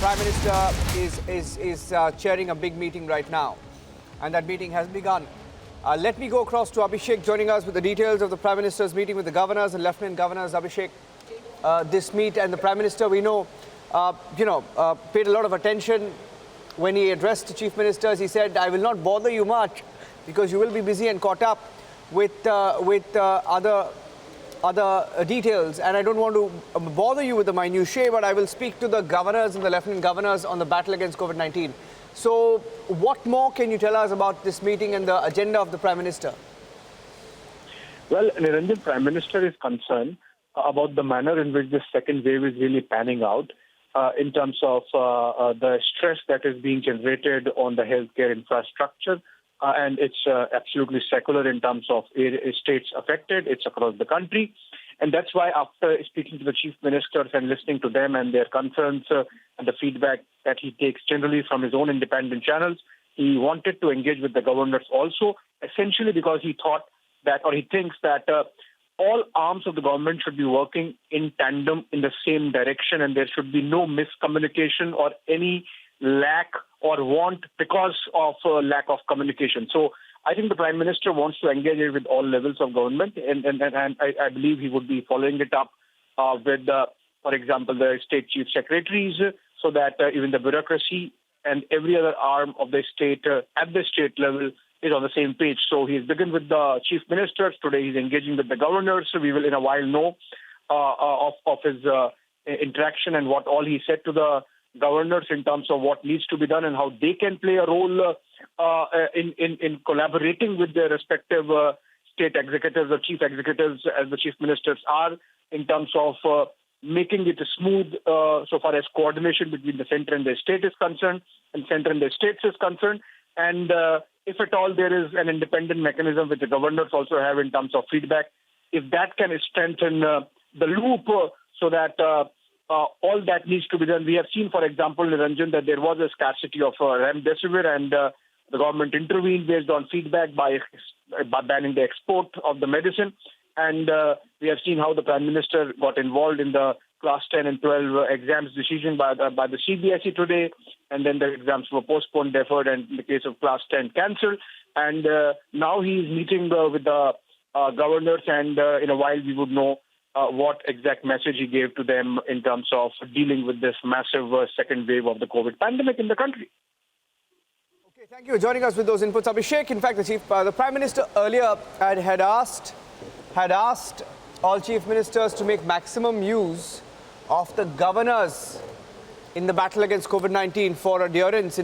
Prime Minister is chairing a big meeting right now, and that meeting has begun. Let me go across to Abhishek, joining us with the details of the Prime Minister's meeting with the governors and Lieutenant Governors. Abhishek, this meet and the Prime Minister, we know, paid a lot of attention when he addressed the Chief Ministers. He said, "I will not bother you much because you will be busy and caught up with other details, and I don't want to bother you with the minutiae, but I will speak to the governors and the lieutenant governors on the battle against COVID-19. So what more can you tell us about this meeting and the agenda of the Prime Minister? Well, Niranjan, Prime Minister is concerned about the manner in which this second wave is really panning out in terms of the stress that is being generated on the healthcare infrastructure. And it's absolutely secular in terms of states affected. It's across the country. And that's why after speaking to the chief ministers and listening to them and their concerns and the feedback that he takes generally from his own independent channels, he wanted to engage with the governors also, essentially because he thought that, or he thinks that all arms of the government should be working in tandem in the same direction, and there should be no miscommunication or any lack or want because of lack of communication. So I think the Prime Minister wants to engage with all levels of government, and I believe he would be following it up with, for example, the state chief secretaries, so that even the bureaucracy and every other arm of the state at the state level is on the same page. So he's begun with the chief ministers. Today he's engaging with the governors. So we will in a while know of his interaction and what all he said to the governors in terms of what needs to be done and how they can play a role in collaborating with their respective state executives or chief executives, as the chief ministers are, in terms of making it smooth so far as coordination between the center and the state is concerned, and center and the states is concerned. And if at all there is an independent mechanism which the governors also have in terms of feedback, if that can strengthen the loop so that all that needs to be done. We have seen, for example, Niranjan, that there was a scarcity of remdesivir, and the government intervened based on feedback by banning the export of the medicine. And we have seen how the Prime Minister got involved in the class 10 and 12 exams decision by the CBSE today, and then the exams were postponed, deferred, and in the case of class 10, cancelled. And now he is meeting with the governors, and in a while we would know what exact message he gave to them in terms of dealing with this massive second wave of the COVID pandemic in the country. Okay, thank you for joining us with those inputs, Abhishek. In fact, the Prime Minister earlier had asked all chief ministers to make maximum use of the governors in the battle against COVID-19 for adherence